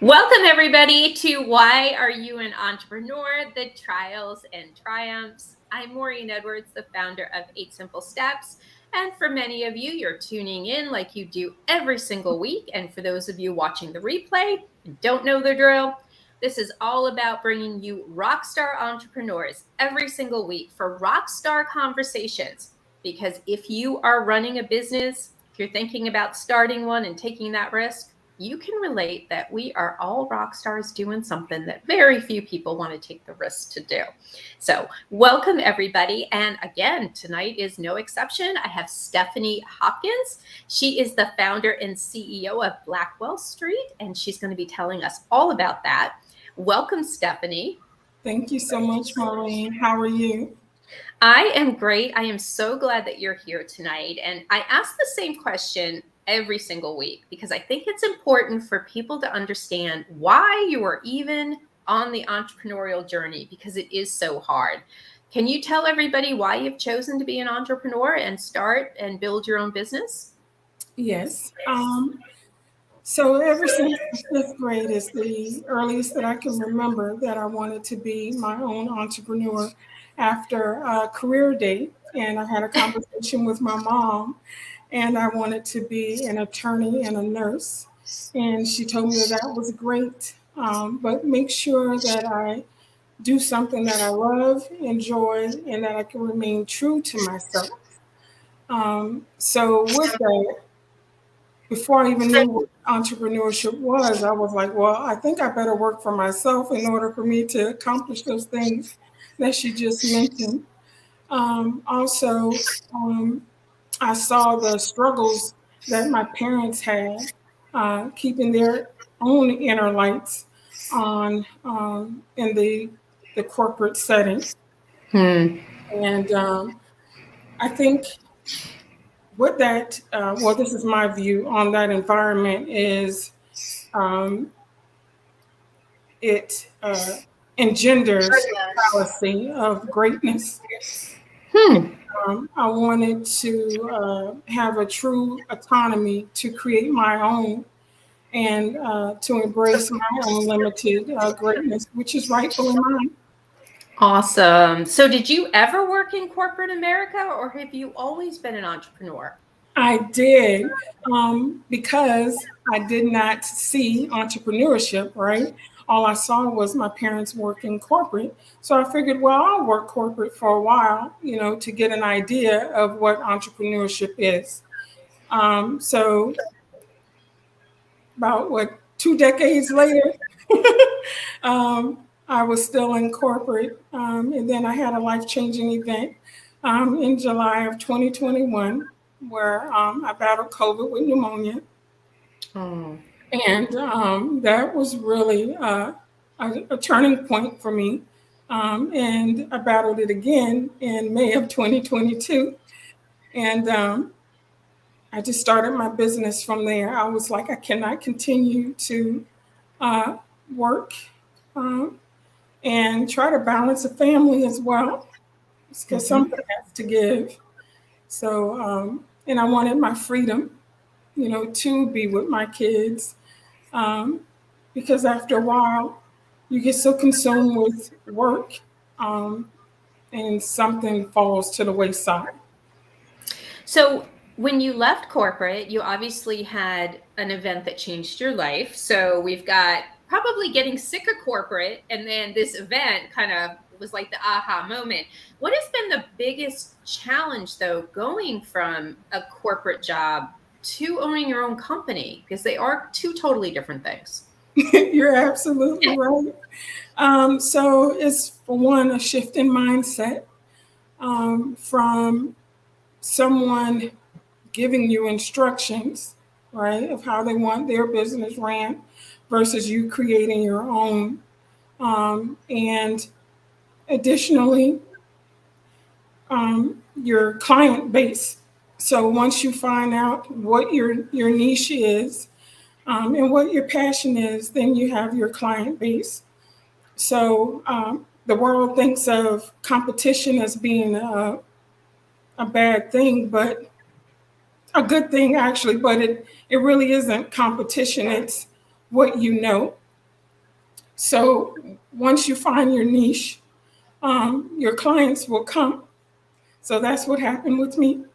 Welcome, everybody, to Why Are You an Entrepreneur? The Trials and Triumphs. I'm Maureen Edwards, the founder of 8 Simple Steps. And for many of you, you're tuning in like you do every single week. And for those of you watching the replay and don't know the drill, this is all about bringing you rockstar entrepreneurs every single week for rockstar conversations. Because if you are running a business, if you're thinking about starting one and taking that risk, you can relate that we are all rock stars doing something that very few people want to take the risk to do. So, welcome everybody. And again, tonight is no exception. I have Stephanie Hopkins. She is the founder and CEO of Blackwell Street, and she's going to be telling us all about that. Welcome, Stephanie. Thank you so much, Maureen. How are you? I am great. I am so glad that you're here tonight. And I ask the same question every single week because I think it's important for people to understand why you are even on the entrepreneurial journey because it is so hard. Can you tell everybody why you've chosen to be an entrepreneur and start and build your own business? Yes. So ever since the fifth grade is the earliest that I can remember that I wanted to be my own entrepreneur after a career date. And I had a conversation with my mom, and I wanted to be an attorney and a nurse. And she told me that that was great, but make sure that I do something that I love, enjoy, and that I can remain true to myself. So with that, before I even knew what entrepreneurship was, I was like, well, I think I better work for myself in order for me to accomplish those things that she just mentioned. Also, I saw the struggles that my parents had keeping their own inner lights on in the corporate setting. Hmm. And I think what that, well, this is my view on that environment is um, it engenders a fallacy of greatness. Hmm. I wanted to have a true autonomy to create my own and to embrace my own limited greatness, which is rightfully mine. Awesome. So, did you ever work in corporate America or have you always been an entrepreneur? I did because I did not see entrepreneurship, right? All I saw was my parents working corporate. So I figured, well, I'll work corporate for a while, to get an idea of what entrepreneurship is. So about 2 decades later, I was still in corporate. And then I had a life changing event in July of 2021 where I battled COVID with pneumonia. Oh. And that was really a turning point for me. And I battled it again in May of 2022. And I just started my business from there. I was like, I cannot continue to uh, work um, and try to balance a family as well, because Mhm. something has to give. So, and I wanted my freedom, to be with my kids, um, because after a while, you get so consumed with work, um, and something falls to the wayside. So, when you left corporate, you obviously had an event that changed your life. So, we've got probably getting sick of corporate, and then this event kind of was like the aha moment. What has been the biggest challenge, though, going from a corporate job to owning your own company? Because they are two totally different things. You're absolutely right. So it's for one a shift in mindset from someone giving you instructions, right, of how they want their business ran versus you creating your own. And additionally, your client base. So once you find out what your niche is and what your passion is, then you have your client base. So the world thinks of competition as being a bad thing, but a good thing actually. But it really isn't competition. It's what you know. So once you find your niche, your clients will come. So that's what happened with me.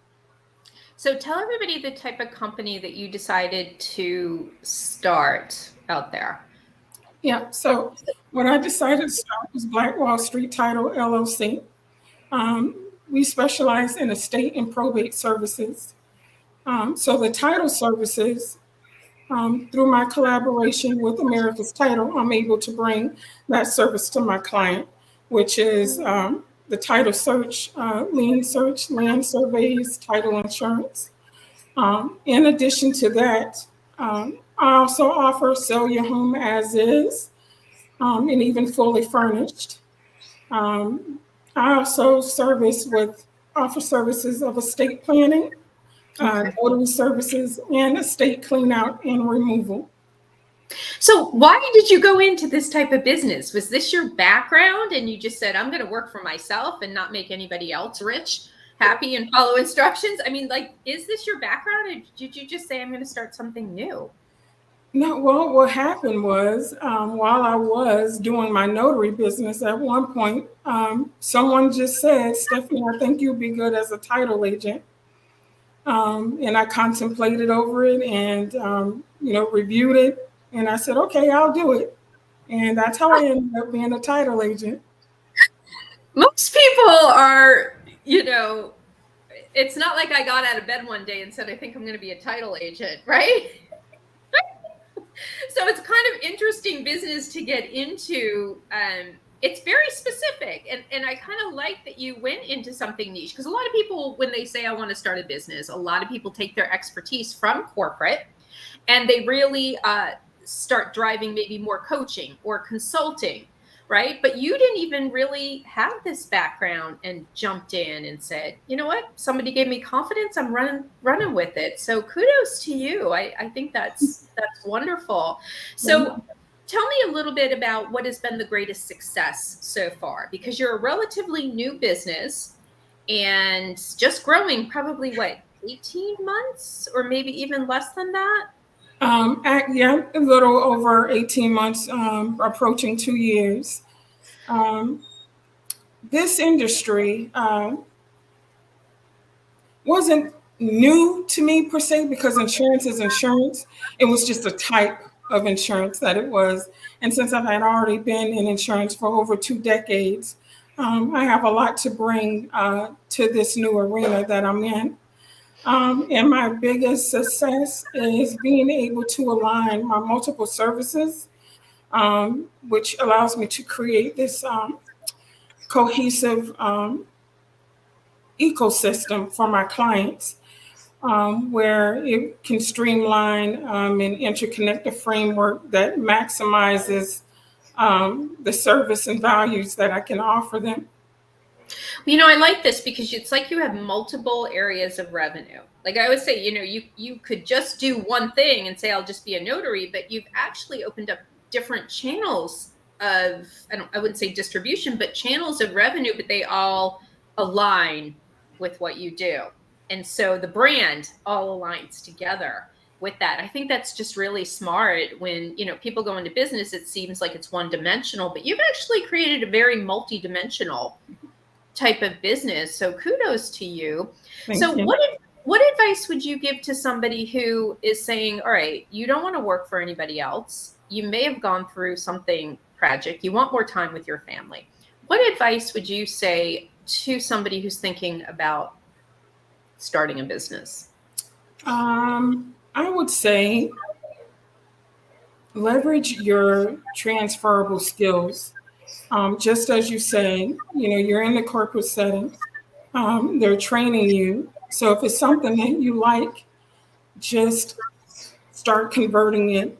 So tell everybody the type of company that you decided to start out there. Yeah. So what I decided to start was Black Wall Street Title LLC. We specialize in estate and probate services. So the title services, through my collaboration with America's Title, I'm able to bring that service to my client, which is the title search, lien search, land surveys, title insurance. In addition to that, I also offer sell your home as is, and even fully furnished. Um, I also offer services of estate planning, Okay. notary services, and estate clean out and removal. So why did you go into this type of business? Was this your background and you just said, I'm going to work for myself and not make anybody else rich, happy, and follow instructions? I mean, like, is this your background, or did you just say, I'm going to start something new? No, well, what happened was while I was doing my notary business, at one point, someone just said, Stephanie, I think you'd be good as a title agent. And I contemplated over it and, reviewed it. And I said, okay, I'll do it. And that's how I ended up being a title agent. Most people are, it's not like I got out of bed one day and said, I think I'm going to be a title agent, right? So it's kind of interesting business to get into. It's very specific, and I kind of like that you went into something niche, because a lot of people, when they say I want to start a business, a lot of people take their expertise from corporate and they really start driving maybe more coaching or consulting, right? But you didn't even really have this background and jumped in and said, you know what, somebody gave me confidence, I'm running with it. So kudos to you. I think that's wonderful. So tell me a little bit about what has been the greatest success so far, because you're a relatively new business and just growing, probably what, 18 months or maybe even less than that? Yeah, a little over 18 months, approaching 2 years. Um, this industry wasn't new to me per se because insurance is insurance. It was just a type of insurance that it was. And since I had already been in insurance for over 2 decades, I have a lot to bring to this new arena that I'm in. And my biggest success is being able to align my multiple services, which allows me to create this cohesive ecosystem for my clients, where it can streamline and interconnect a framework that maximizes the service and values that I can offer them. I like this because it's like you have multiple areas of revenue. Like I always say, you could just do one thing and say I'll just be a notary, but you've actually opened up different channels of, I wouldn't say distribution, but channels of revenue, but they all align with what you do. And so the brand all aligns together with that. I think that's just really smart. When, people go into business, it seems like it's one dimensional, but you've actually created a very multi-dimensional type of business. So kudos to you. Thank So you. what advice would you give to somebody who is saying, all right, you don't want to work for anybody else. You may have gone through something tragic. You want more time with your family. What advice would you say to somebody who's thinking about starting a business? I would say leverage your transferable skills. Just as you say, you're in the corporate setting, they're training you. So if it's something that you like, just start converting it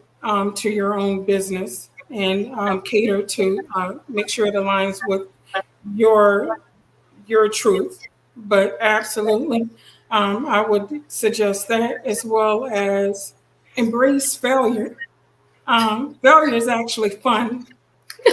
to your own business and cater to make sure it aligns with your your truth. But absolutely, I would suggest that, as well as embrace failure. Failure is actually fun. Um,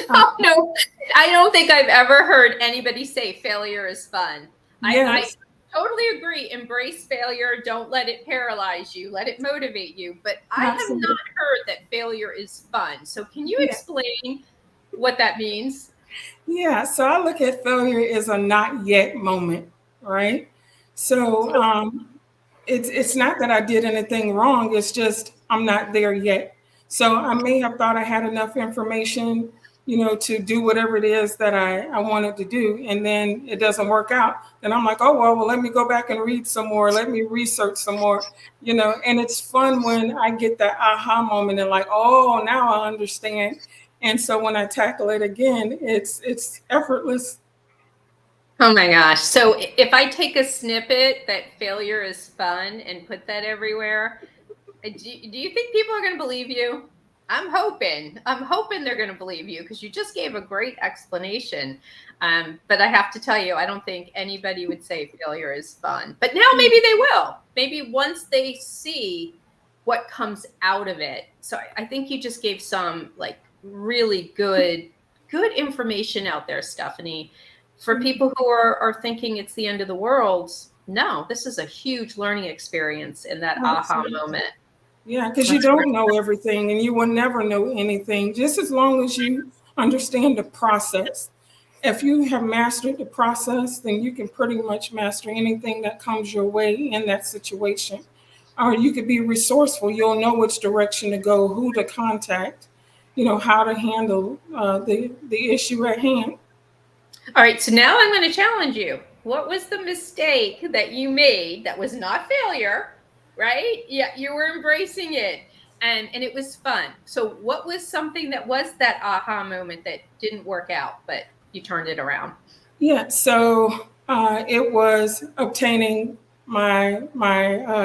Oh, no, I don't think I've ever heard anybody say failure is fun. I yes, totally agree. Embrace failure. Don't let it paralyze you. Let it motivate you. But I have absolutely. not heard that failure is fun. So can you Yeah. explain what that means. Yeah, so I look at failure as a not yet moment, right? So it's not that I did anything wrong. It's just I'm not there yet. So I may have thought I had enough information, to do whatever it is that I wanted to do, and then it doesn't work out. Then I'm like, oh well, let me go back and read some more. Let me research some more, And it's fun when I get that aha moment and like, oh, now I understand. And so when I tackle it again, it's effortless. Oh my gosh. So if I take a snippet that failure is fun and put that everywhere, do you think people are going to believe you? I'm hoping. I'm hoping they're going to believe you because you just gave a great explanation. But I have to tell you, I don't think anybody would say failure is fun. But now maybe they will. Maybe once they see what comes out of it. So I think you just gave some like really good information out there, Stephanie, for people who are thinking it's the end of the world. No, this is a huge learning experience in that aha Absolutely. moment. Yeah, because you That's great. don't know everything and you will never know anything, just as long as you understand the process. If you have mastered the process, then you can pretty much master anything that comes your way in that situation. Or you could be resourceful. You'll know which direction to go, who to contact, how to handle the issue at hand. All right, so now I'm going to challenge you. What was the mistake that you made that was not failure, right? Yeah, you were embracing it and it was fun. So what was something that was that aha moment that didn't work out, but you turned it around? Yeah, so it was obtaining my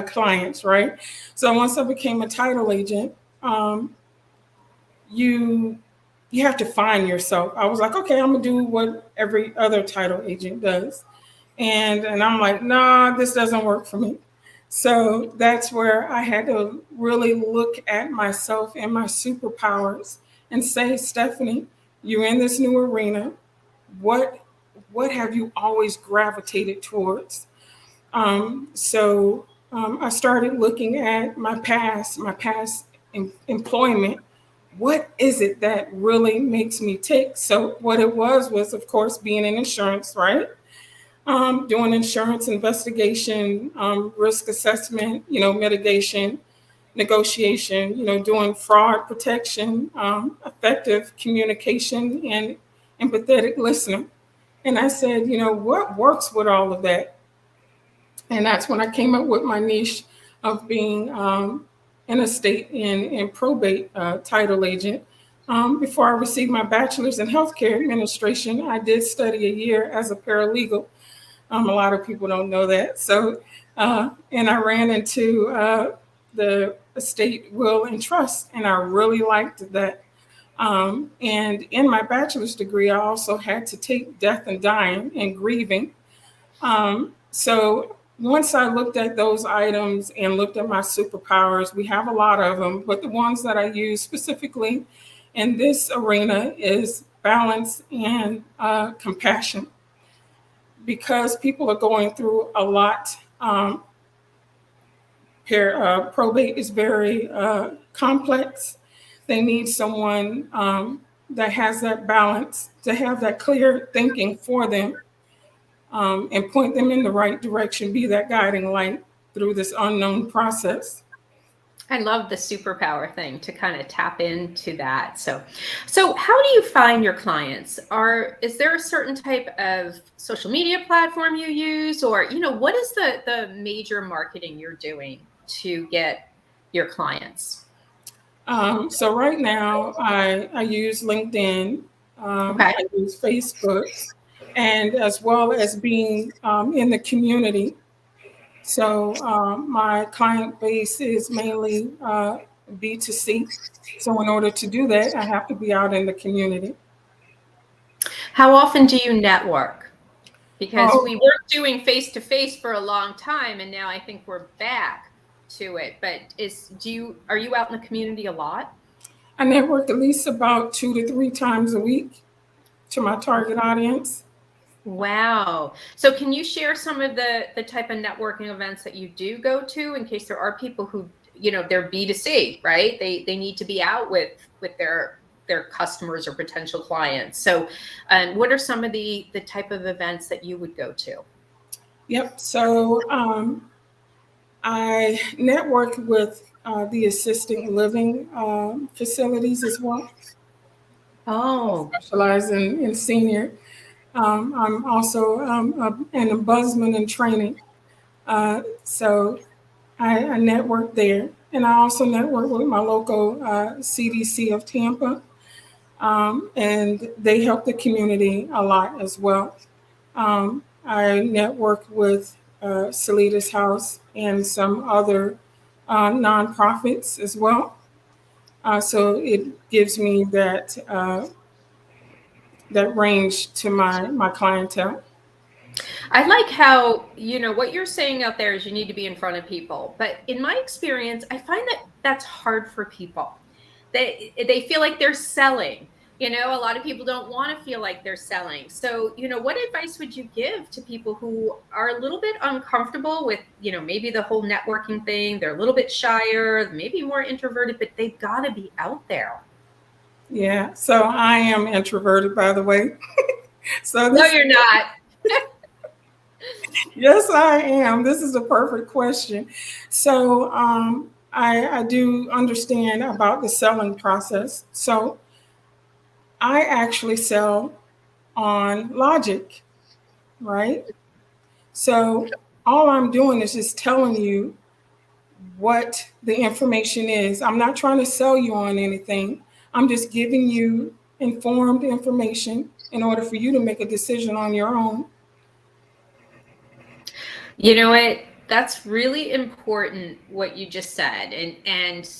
clients, right? So once I became a title agent, um, you you have to find yourself. I was like, okay, I'm gonna do what every other title agent does, and I'm like, nah, this doesn't work for me. So that's where I had to really look at myself and my superpowers and say, Stephanie, you're in this new arena. What what have you always gravitated towards? So I started looking at my past employment. What is it that really makes me tick? So what it was of course being in insurance, right? Doing insurance investigation, risk assessment, mitigation, negotiation, doing fraud protection, effective communication, and empathetic listening. And I said, what works with all of that? And that's when I came up with my niche of being an estate and probate title agent. Before I received my bachelor's in healthcare administration, I did study a year as a paralegal. A lot of people don't know that. And I ran into the estate will and trust, and I really liked that. And in my bachelor's degree, I also had to take death and dying and grieving. So once I looked at those items and looked at my superpowers, we have a lot of them, but the ones that I use specifically in this arena is balance and compassion. Because people are going through a lot. Probate is very complex. They need someone that has that balance to have that clear thinking for them, and point them in the right direction, be that guiding light through this unknown process. I love the superpower thing to kind of tap into that. So how do you find your clients? Is there a certain type of social media platform you use, or what is the major marketing you're doing to get your clients? So right now, I use LinkedIn, Okay. I use Facebook, and as well as being in the community. So my client base is mainly B2C. So in order to do that, I have to be out in the community. How often do you network? Because Oh, we weren't doing face to face for a long time, and now I think we're back to it. But are you out in the community a lot? I network at least about 2 to 3 times a week to my target audience. Wow. So can you share some of the type of networking events that you do go to in case there are people who, they're B2C, right? They need to be out with their their customers or potential clients. So, what are some of the type of events that you would go to? Yep. So I network with the assisted living facilities as well. I Oh, specialize in senior. I'm also an ombudsman in training. So I network there. And I also network with my local CDC of Tampa. And they help the community a lot as well. I network with Salitas House and some other nonprofits as well. So it gives me that range to my clientele. I like how, what you're saying out there is you need to be in front of people. But in my experience, I find that that's hard for people. They feel like they're selling. A lot of people don't want to feel like they're selling. So, what advice would you give to people who are a little bit uncomfortable with, maybe the whole networking thing? They're a little bit shyer, maybe more introverted, but they've got to be out there. Yeah. So I am introverted, by the way. So No, this, you're not. yes, I am. This is a perfect question. So I do understand about the selling process. So I actually sell on logic, right? So all I'm doing is just telling you what the information is. I'm not trying to sell you on anything. I'm just giving you informed information in order for you to make a decision on your own. You know what? That's really important what you just said. And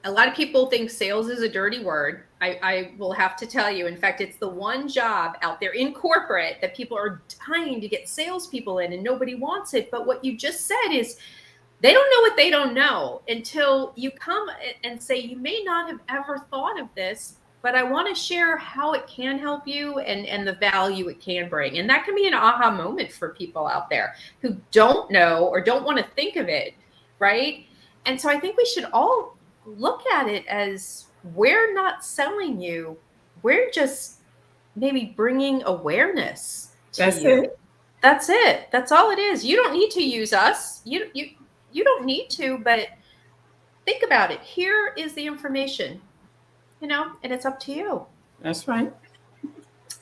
a lot of people think sales is a dirty word. I will have to tell you. In fact, it's the one job out there in corporate that people are dying to get salespeople in, and nobody wants it. But what you just said is they don't know what they don't know until you come and say, you may not have ever thought of this, but I want to share how it can help you and the value it can bring. And that can be an aha moment for people out there who don't know or don't want to think of it, right? And so I think we should all look at it as we're not selling you, we're just maybe bringing awareness to That's you. it. That's it. That's all it is. You don't need to use us. You don't need to, but think about it. Here is the information, and it's up to you. That's right.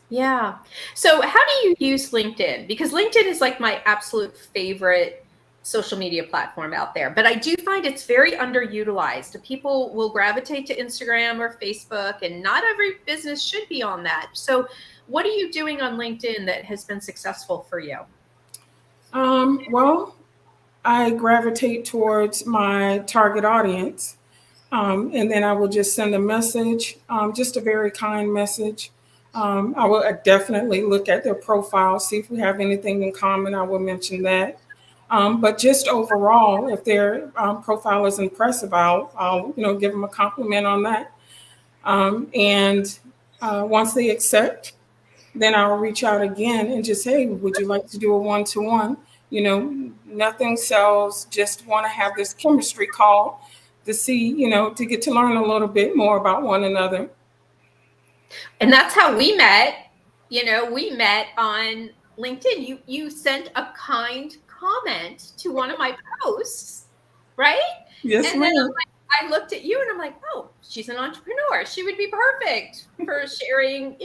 Yeah. So, how do you use LinkedIn? Because LinkedIn is like my absolute favorite social media platform out there, but I do find it's very underutilized. People will gravitate to Instagram or Facebook, and not every business should be on that. So, what are you doing on LinkedIn that has been successful for you? Well, I gravitate towards my target audience. And then I will just send a message, just a very kind message. I will definitely look at their profile, see if we have anything in common. I will mention that. But just overall, if their profile is impressive, I'll give them a compliment on that. And once they accept, then I'll reach out again and just, hey, would you like to do a one-to-one? Nothing sells, just want to have this chemistry call to see, to get to learn a little bit more about one another. And that's how we met. We met on LinkedIn. You sent a kind comment to one of my posts, right? Yes, And then ma'am. I looked at you and I'm like, oh, she's an entrepreneur. She would be perfect for sharing,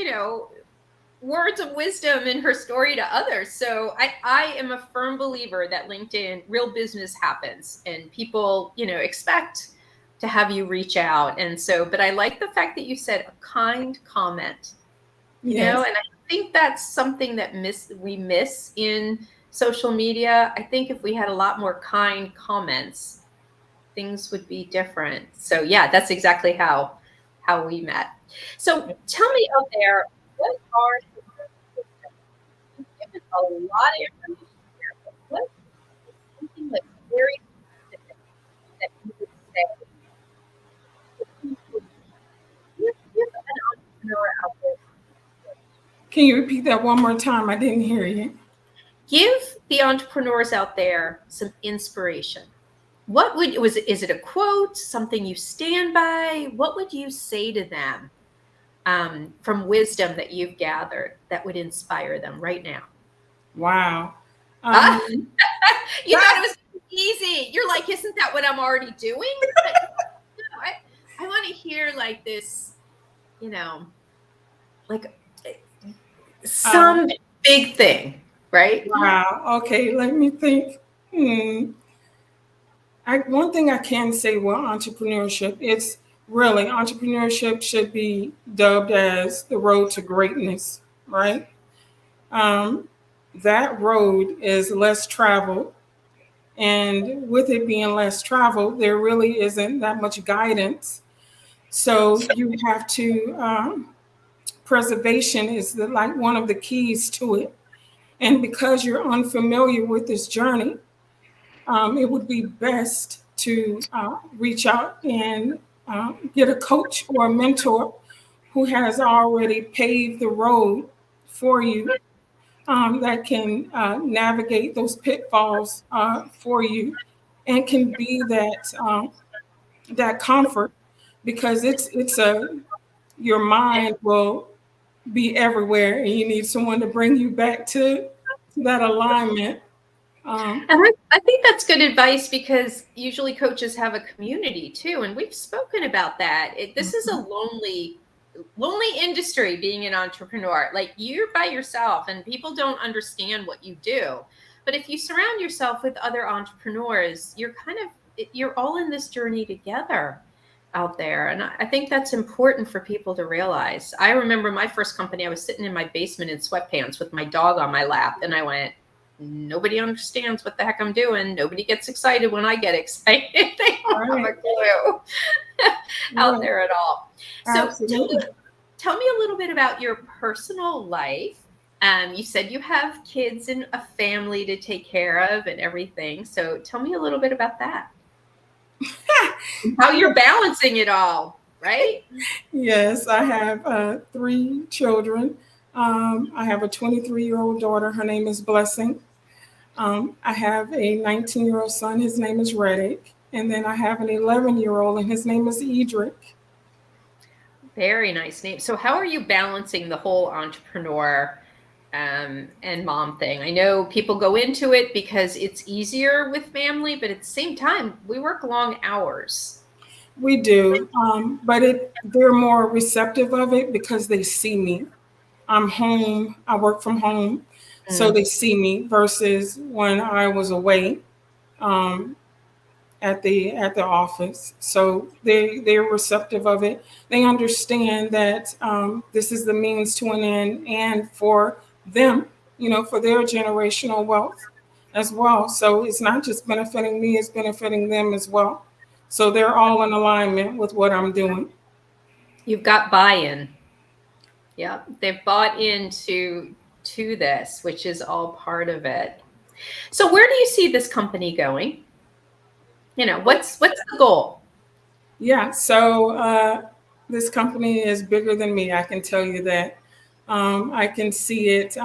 words of wisdom in her story to others. So I am a firm believer that LinkedIn, real business happens, and people, expect to have you reach out. And so, but I like the fact that you said a kind comment, Yes, and I think that's something that we miss in social media. I think if we had a lot more kind comments, things would be different. So yeah, that's exactly how we met. So tell me out there, what are you've given a lot of information here, but what is something that's very specific that you would say give an entrepreneur out there? can you repeat that one more time? I didn't hear you. Give the entrepreneurs out there some inspiration. What is it a quote, something you stand by? What would you say to them from wisdom that you've gathered that would inspire them right now? Wow. Ah, Um, you thought it was easy. You're like, isn't that what I'm already doing? But no, I want to hear like this, you know, like uh, some big thing, right? wow. Okay, let me think. Hmm. One thing I can say with entrepreneurship, it's really entrepreneurship should be dubbed as the road to greatness, right? Um, that road is less traveled. And with it being less traveled, there really isn't that much guidance. So you have to, preservation is like one of the keys to it. And because you're unfamiliar with this journey, it would be best to reach out and get a coach or a mentor who has already paved the road for you, that can navigate those pitfalls for you and can be that comfort, because it's a your mind will be everywhere and you need someone to bring you back to that alignment. Um, And I think that's good advice because usually coaches have a community too, and we've spoken about that. This is a lonely industry being an entrepreneur. Like you're by yourself, and people don't understand what you do. But if you surround yourself with other entrepreneurs, you're all in this journey together out there. And I think that's important for people to realize. I remember my first company, I was sitting in my basement in sweatpants with my dog on my lap, and I went, nobody understands what the heck I'm doing. Nobody gets excited when I get excited. They don't have right, a clue out right, there at all. So absolutely. tell me a little bit about your personal life. You said you have kids and a family to take care of and everything. So tell me a little bit about that. How you're balancing it all, right? Yes, I have three children. I have a 23-year-old daughter. Her name is Blessing. I have a 19-year-old son. His name is Reddick. And then I have an 11-year-old, and his name is Edric. Very nice name. So how are you balancing the whole entrepreneur and mom thing? I know people go into it because it's easier with family, but at the same time, we work long hours. We do, but they're more receptive of it because they see me. I'm home. I work from home, so Mm. they see me versus when I was away. Um, at the office. So they're receptive of it. They understand that this is the means to an end, and for them, for their generational wealth as well. So it's not just benefiting me; it's benefiting them as well. So they're all in alignment with what I'm doing. You've got buy-in. Yeah, they've bought into to this, which is all part of it. So where do you see this company going? What's the goal? Yeah. So this company is bigger than me. I can tell you that. I can see it.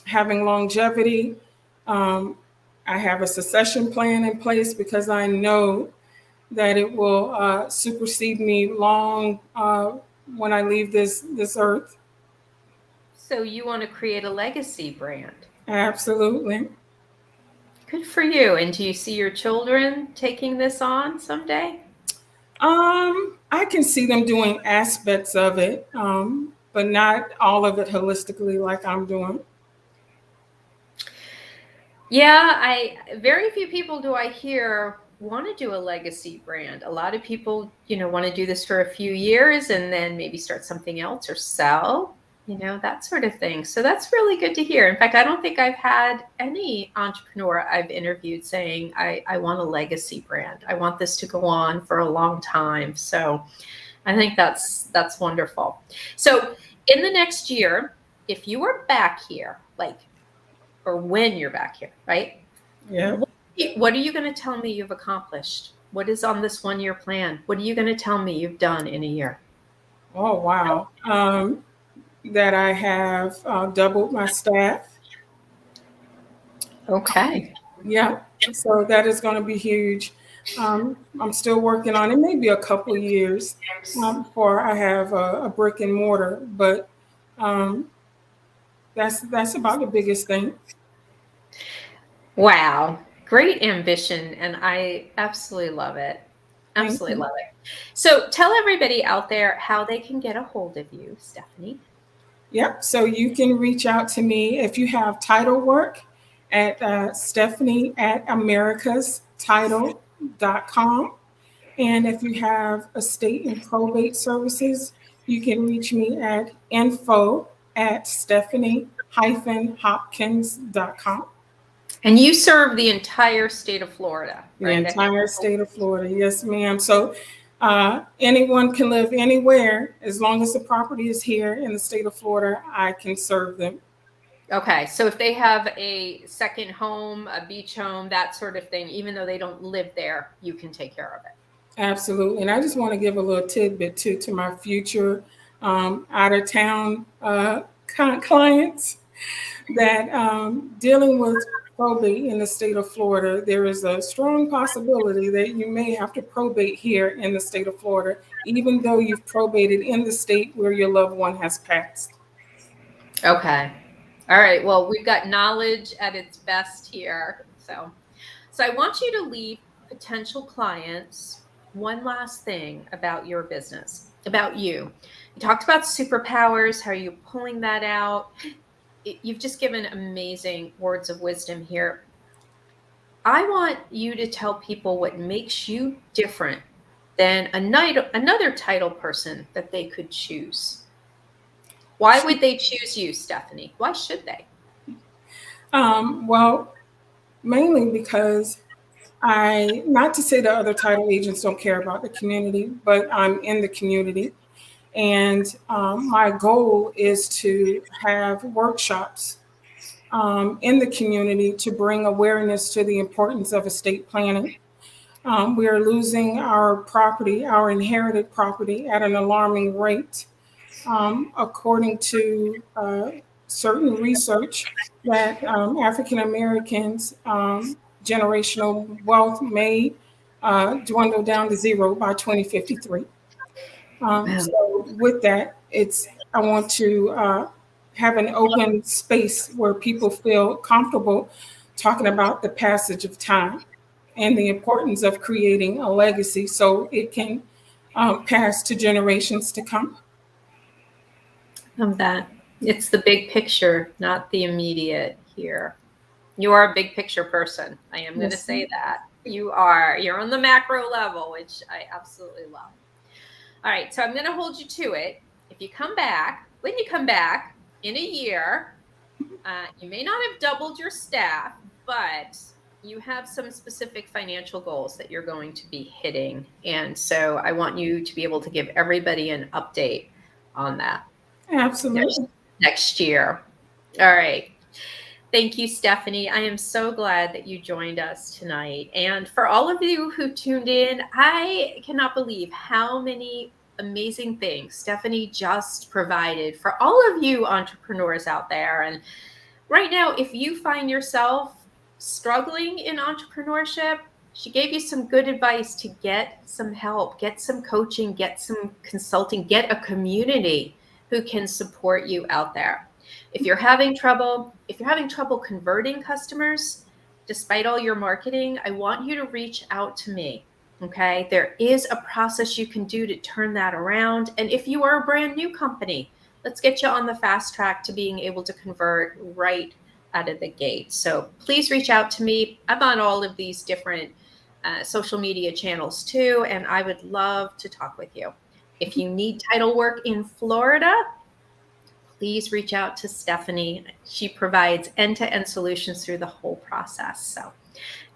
Having longevity. Um, I have a succession plan in place because I know that it will supersede me long when I leave this earth. So you want to create a legacy brand. Absolutely. Good for you. And do you see your children taking this on someday? I can see them doing aspects of it, but not all of it holistically like I'm doing. Yeah, I very few people do I hear want to do a legacy brand. A lot of people, want to do this for a few years and then maybe start something else or sell, that sort of thing. So that's really good to hear. In fact, I don't think I've had any entrepreneur I've interviewed saying, I want a legacy brand. I want this to go on for a long time. So I think that's wonderful. So in the next year, if you were back here, like or when you're back here, right? Yeah. What are you going to tell me you've accomplished? What is on this 1 year plan? What are you going to tell me you've done in a year? Oh, wow. That I have doubled my staff. Okay. Yeah. So that is going to be huge. I'm still working on it. Maybe a couple years before I have a brick and mortar, but um, that's about the biggest thing. Wow. Great ambition. And I absolutely love it. Thank Absolutely you. love it. So tell everybody out there how they can get a hold of you, Stephanie. Yep. So you can reach out to me if you have title work at Stephanie at americastitle.com. And if you have estate and probate services, you can reach me at info at stephanie-hopkins.com. And you serve the entire state of Florida, The right? entire state of Florida. Yes, ma'am. So anyone can live anywhere as long as the property is here in the state of Florida, I can serve them. Okay. So if they have a second home, a beach home, that sort of thing, even though they don't live there, you can take care of it. Absolutely. And I just want to give a little tidbit too to my future out of town clients that dealing with probate in the state of Florida, there is a strong possibility that you may have to probate here in the state of Florida, even though you've probated in the state where your loved one has passed. Okay. All right. Well, we've got knowledge at its best here. So I want you to leave potential clients one last thing about your business, about you. You talked about superpowers, how are you pulling that out? You've just given amazing words of wisdom here. I want you to tell people what makes you different than another title person that they could choose. Why would they choose you, Stephanie? Why should they? Well, mainly because not to say that other title agents don't care about the community, but I'm in the community. And my goal is to have workshops in the community to bring awareness to the importance of estate planning. We are losing our property, our inherited property, at an alarming rate. According to certain research, that African Americans' generational wealth may dwindle down to zero by 2053. Wow. So with that, I want to have an open space where people feel comfortable talking about the passage of time and the importance of creating a legacy so it can pass to generations to come. Of that. It's the big picture, not the immediate here. You are a big picture person. I am going to Yes, say that. You are. You're on the macro level, which I absolutely love. All right. So I'm going to hold you to it. If you come back, when you come back in a year, you may not have doubled your staff, but you have some specific financial goals that you're going to be hitting. And so I want you to be able to give everybody an update on that next, absolutely. next year. All right. Thank you, Stephanie. I am so glad that you joined us tonight. And for all of you who tuned in, I cannot believe how many amazing things Stephanie just provided for all of you entrepreneurs out there. And right now, if you find yourself struggling in entrepreneurship, she gave you some good advice to get some help, get some coaching, get some consulting, get a community who can support you out there. If you're having trouble converting customers, despite all your marketing, I want you to reach out to me. Okay. There is a process you can do to turn that around. And if you are a brand new company, let's get you on the fast track to being able to convert right out of the gate. So please reach out to me. I'm on all of these different social media channels too, and I would love to talk with you. If you need title work in Florida, please reach out to Stephanie. She provides end-to-end solutions through the whole process. So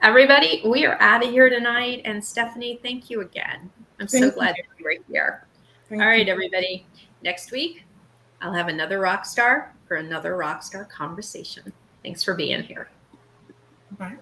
everybody, we are out of here tonight. And Stephanie, thank you again. I'm so Thank you. glad that you were here. All Thank right, you. everybody. Next week, I'll have another rock star for another rock star conversation. Thanks for being here. Bye.